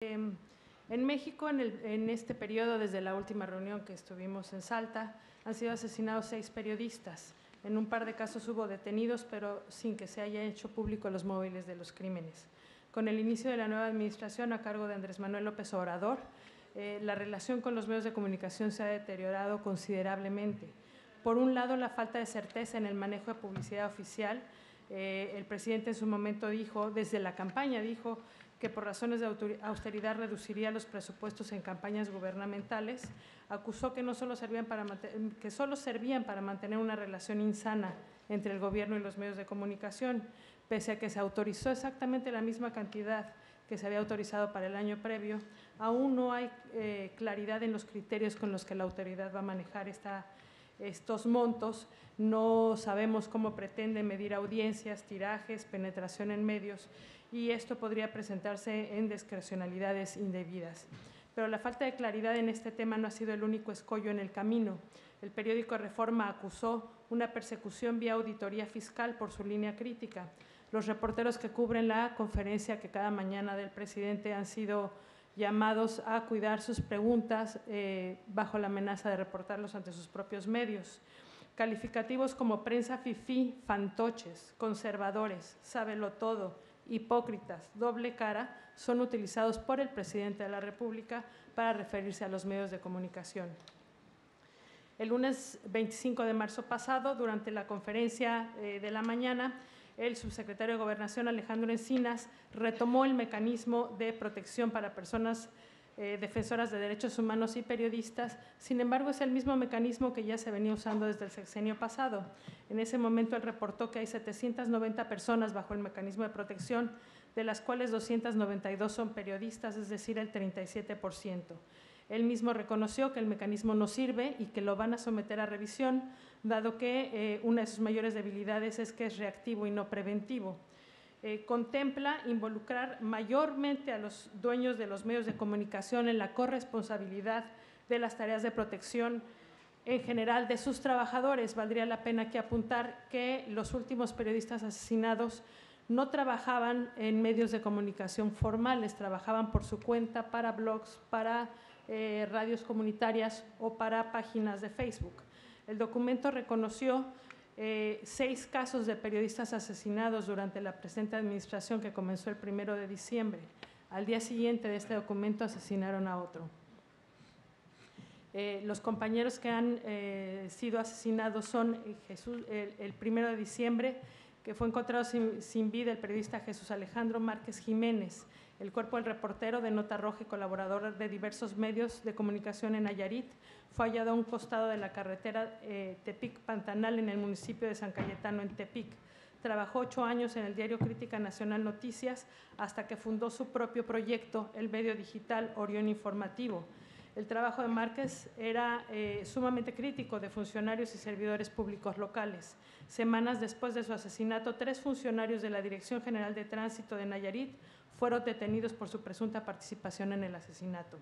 En México, en este periodo, desde la última reunión que estuvimos en Salta, han sido asesinados 6 periodistas. En un par de casos hubo detenidos, pero sin que se haya hecho público los móviles de los crímenes. Con el inicio de la nueva administración a cargo de Andrés Manuel López Obrador, la relación con los medios de comunicación se ha deteriorado considerablemente. Por un lado, la falta de certeza en el manejo de publicidad oficial. El presidente en su momento dijo, desde la campaña dijo, que por razones de austeridad reduciría los presupuestos en campañas gubernamentales. Acusó que solo servían para mantener una relación insana entre el gobierno y los medios de comunicación, pese a que se autorizó exactamente la misma cantidad que se había autorizado para el año previo. Aún no hay claridad en los criterios con los que la autoridad va a manejar estos montos. No sabemos cómo pretende medir audiencias, tirajes, penetración en medios, y esto podría presentarse en discrecionalidades indebidas. Pero la falta de claridad en este tema no ha sido el único escollo en el camino. El periódico Reforma acusó una persecución vía auditoría fiscal por su línea crítica. Los reporteros que cubren la conferencia que cada mañana del presidente han sido llamados a cuidar sus preguntas bajo la amenaza de reportarlos ante sus propios medios. Calificativos como prensa fifí, fantoches, conservadores, sábelotodo, hipócritas, doble cara, son utilizados por el presidente de la República para referirse a los medios de comunicación. El lunes 25 de marzo pasado, durante la conferencia de la mañana, el subsecretario de Gobernación, Alejandro Encinas, retomó el mecanismo de protección para personas defensoras de derechos humanos y periodistas. Sin embargo, es el mismo mecanismo que ya se venía usando desde el sexenio pasado. En ese momento, él reportó que hay 790 personas bajo el mecanismo de protección, de las cuales 292 son periodistas, es decir, el 37%. Él mismo reconoció que el mecanismo no sirve y que lo van a someter a revisión, dado que una de sus mayores debilidades es que es reactivo y no preventivo. Contempla involucrar mayormente a los dueños de los medios de comunicación en la corresponsabilidad de las tareas de protección en general de sus trabajadores. Valdría la pena aquí apuntar que los últimos periodistas asesinados no trabajaban en medios de comunicación formales, trabajaban por su cuenta para blogs, para radios comunitarias o para páginas de Facebook. El documento reconoció 6 casos de periodistas asesinados durante la presente administración, que comenzó el 1 de diciembre. Al día siguiente de este documento asesinaron a otro. Los compañeros que han sido asesinados son el 1 de diciembre, que fue encontrado sin vida el periodista Jesús Alejandro Márquez Jiménez. El cuerpo del reportero de Nota Roja y colaborador de diversos medios de comunicación en Nayarit fue hallado a un costado de la carretera Tepic-Pantanal en el municipio de San Cayetano, en Tepic. Trabajó 8 años en el diario Crítica Nacional Noticias hasta que fundó su propio proyecto, el medio digital Orión Informativo. El trabajo de Márquez era sumamente crítico de funcionarios y servidores públicos locales. Semanas después de su asesinato, 3 funcionarios de la Dirección General de Tránsito de Nayarit fueron detenidos por su presunta participación en el asesinato.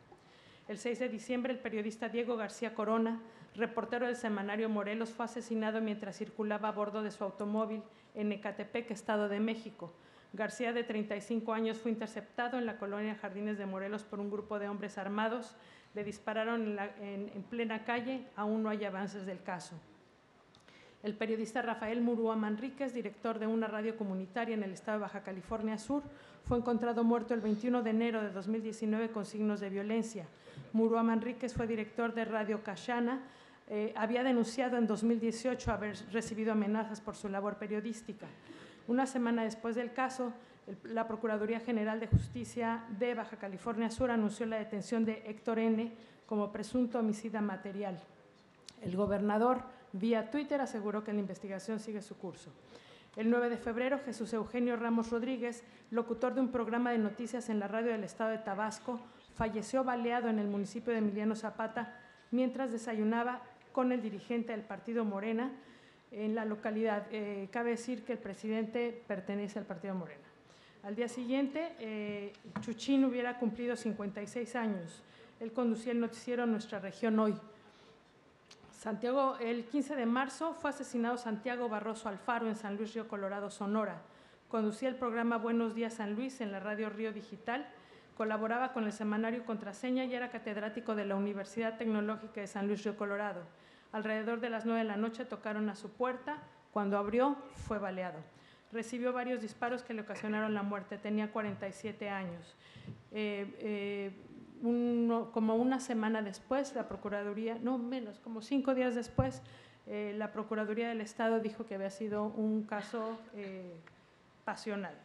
El 6 de diciembre, el periodista Diego García Corona, reportero del semanario Morelos, fue asesinado mientras circulaba a bordo de su automóvil en Ecatepec, Estado de México. García, de 35 años, fue interceptado en la colonia Jardines de Morelos por un grupo de hombres armados. Le dispararon en plena calle. Aún no hay avances del caso. El periodista Rafael Murúa Manríquez, director de una radio comunitaria en el estado de Baja California Sur, fue encontrado muerto el 21 de enero de 2019 con signos de violencia. Murúa Manríquez fue director de Radio Cachana. Había denunciado en 2018 haber recibido amenazas por su labor periodística. Una semana después del caso, la Procuraduría General de Justicia de Baja California Sur anunció la detención de Héctor N. como presunto homicida material. El gobernador, vía Twitter, aseguró que la investigación sigue su curso. El 9 de febrero, Jesús Eugenio Ramos Rodríguez, locutor de un programa de noticias en la radio del estado de Tabasco, falleció baleado en el municipio de Emiliano Zapata mientras desayunaba con el dirigente del partido Morena en la localidad. Cabe decir que el presidente pertenece al partido Morena. Al día siguiente, Chuchín hubiera cumplido 56 años. Él conducía el noticiero Nuestra Región Hoy. El 15 de marzo fue asesinado Santiago Barroso Alfaro en San Luis Río Colorado, Sonora. Conducía el programa Buenos Días San Luis en la radio Río Digital. Colaboraba con el semanario Contraseña y era catedrático de la Universidad Tecnológica de San Luis Río Colorado. Alrededor de las 9 de la noche tocaron a su puerta. Cuando abrió, fue baleado. Recibió varios disparos que le ocasionaron la muerte. Tenía 47 años. Como una semana después, la Procuraduría, no menos, como 5 días después, la Procuraduría del Estado dijo que había sido un caso pasional.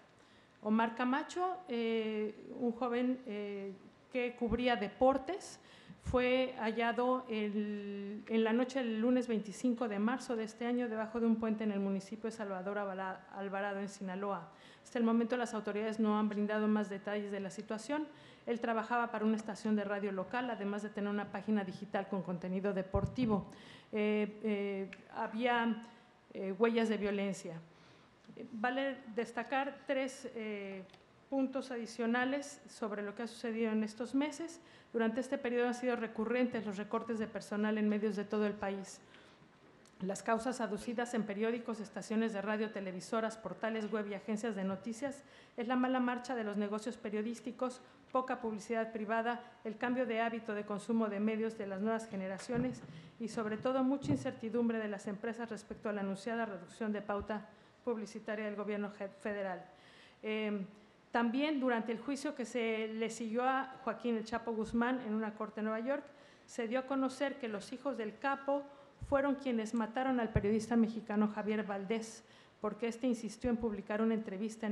Omar Camacho, un joven que cubría deportes, fue hallado en la noche del lunes 25 de marzo de este año debajo de un puente en el municipio de Salvador Alvarado, en Sinaloa. Hasta el momento las autoridades no han brindado más detalles de la situación. Él trabajaba para una estación de radio local, además de tener una página digital con contenido deportivo. Había huellas de violencia. Vale destacar 3 puntos adicionales sobre lo que ha sucedido en estos meses. Durante este periodo han sido recurrentes los recortes de personal en medios de todo el país. Las causas aducidas en periódicos, estaciones de radio, televisoras, portales web y agencias de noticias es la mala marcha de los negocios periodísticos, poca publicidad privada, el cambio de hábito de consumo de medios de las nuevas generaciones y sobre todo mucha incertidumbre de las empresas respecto a la anunciada reducción de pauta publicitaria del gobierno federal. También durante el juicio que se le siguió a Joaquín El Chapo Guzmán en una corte en Nueva York, se dio a conocer que los hijos del capo fueron quienes mataron al periodista mexicano Javier Valdés, porque éste insistió en publicar una entrevista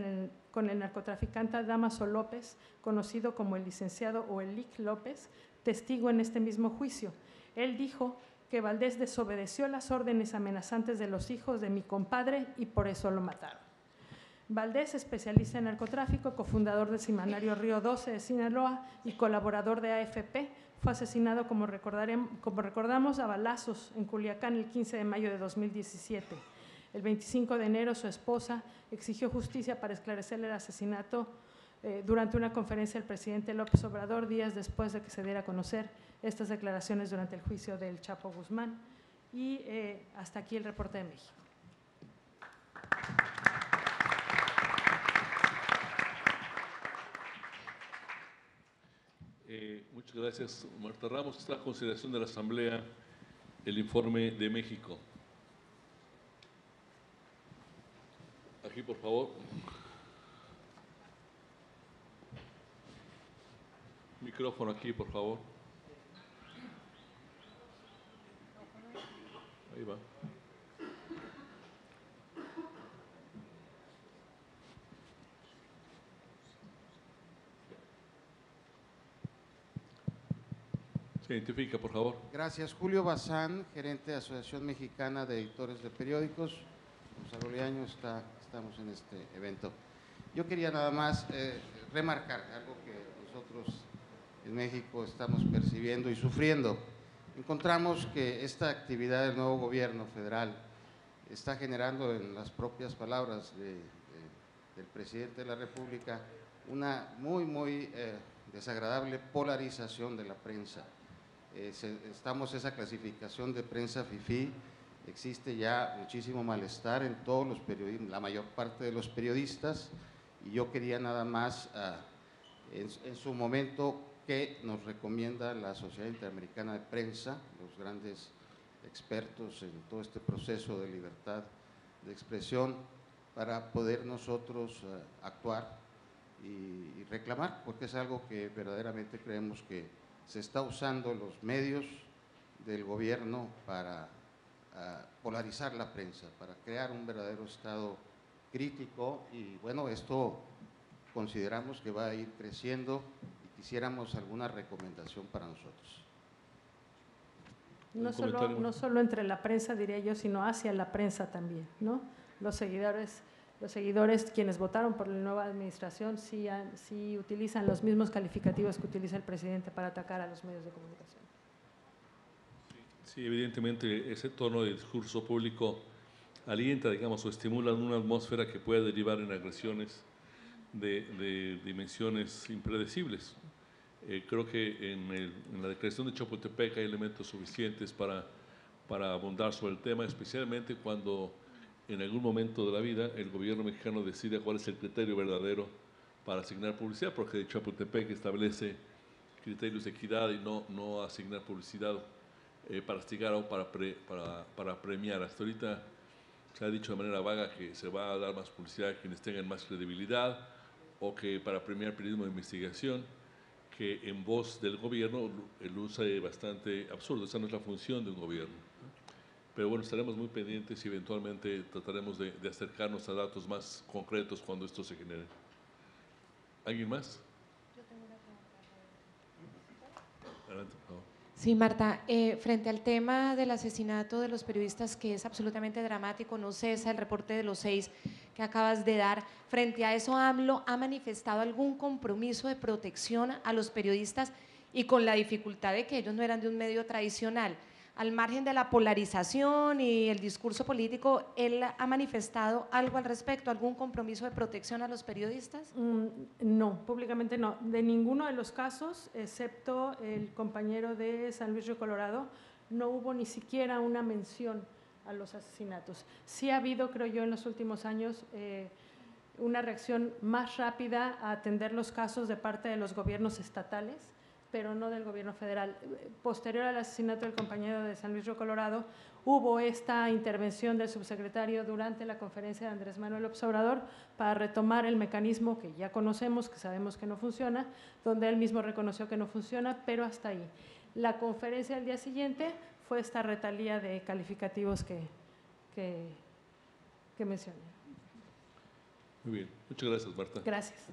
con el narcotraficante Dámaso López, conocido como el licenciado o el Lic López, testigo en este mismo juicio. Él dijo que Valdés desobedeció las órdenes amenazantes de los hijos de mi compadre y por eso lo mataron. Valdés, especialista en narcotráfico, cofundador del semanario Río 12 de Sinaloa y colaborador de AFP, fue asesinado, como recordamos, a balazos en Culiacán el 15 de mayo de 2017. El 25 de enero, su esposa exigió justicia para esclarecer el asesinato durante una conferencia del presidente López Obrador, días después de que se diera a conocer estas declaraciones durante el juicio del Chapo Guzmán. Y hasta aquí el reporte de México. Muchas gracias, Marta Ramos. Está a consideración de la Asamblea el informe de México. Aquí, por favor. Micrófono aquí, por favor. Ahí va. Se identifica, por favor. Gracias. Julio Bazán, gerente de Asociación Mexicana de Editores de Periódicos. Gonzalo Leaño, estamos en este evento. Yo quería nada más remarcar algo que nosotros en México estamos percibiendo y sufriendo. Encontramos que esta actividad del nuevo gobierno federal está generando, en las propias palabras del presidente de la República, una muy desagradable polarización de la prensa. Estamos esa clasificación de prensa fifí, existe ya muchísimo malestar en todos los periodistas, la mayor parte de los periodistas, y yo quería nada más en su momento que nos recomienda la Sociedad Interamericana de Prensa, los grandes expertos en todo este proceso de libertad de expresión, para poder nosotros actuar y reclamar, porque es algo que verdaderamente creemos que se está usando los medios del gobierno para polarizar la prensa, para crear un verdadero estado crítico, y bueno, esto consideramos que va a ir creciendo y quisiéramos alguna recomendación para nosotros. No solo entre la prensa, diría yo, sino hacia la prensa también, ¿no? Los seguidores, quienes votaron por la nueva administración, sí utilizan los mismos calificativos que utiliza el presidente para atacar a los medios de comunicación. Sí, evidentemente ese tono de discurso público alienta, digamos, o estimula una atmósfera que puede derivar en agresiones de dimensiones impredecibles. Creo que en la declaración de Chapultepec hay elementos suficientes para abundar sobre el tema, especialmente cuando en algún momento de la vida el gobierno mexicano decide cuál es el criterio verdadero para asignar publicidad, porque de Chapultepec establece criterios de equidad y no asignar publicidad para castigar o para premiar. Hasta ahorita se ha dicho de manera vaga que se va a dar más publicidad a quienes tengan más credibilidad o que para premiar periodismo de investigación, que en voz del gobierno luce bastante absurdo. Esa no es la función de un gobierno. Pero bueno, estaremos muy pendientes y eventualmente trataremos de acercarnos a datos más concretos cuando esto se genere. ¿Alguien más? Yo tengo una pregunta. Adelante, por favor. Sí, Marta, frente al tema del asesinato de los periodistas, que es absolutamente dramático, no cesa el reporte de los 6 que acabas de dar, frente a eso, AMLO ha manifestado algún compromiso de protección a los periodistas y con la dificultad de que ellos no eran de un medio tradicional. Al margen de la polarización y el discurso político, ¿él ha manifestado algo al respecto, algún compromiso de protección a los periodistas? No, públicamente no. De ninguno de los casos, excepto el compañero de San Luis Río Colorado, no hubo ni siquiera una mención a los asesinatos. Sí ha habido, creo yo, en los últimos años una reacción más rápida a atender los casos de parte de los gobiernos estatales, pero no del gobierno federal. Posterior al asesinato del compañero de San Luis Río Colorado, hubo esta intervención del subsecretario durante la conferencia de Andrés Manuel López Obrador para retomar el mecanismo que ya conocemos, que sabemos que no funciona, donde él mismo reconoció que no funciona, pero hasta ahí. La conferencia del día siguiente fue esta retalía de calificativos que mencioné. Muy bien, muchas gracias, Marta. Gracias.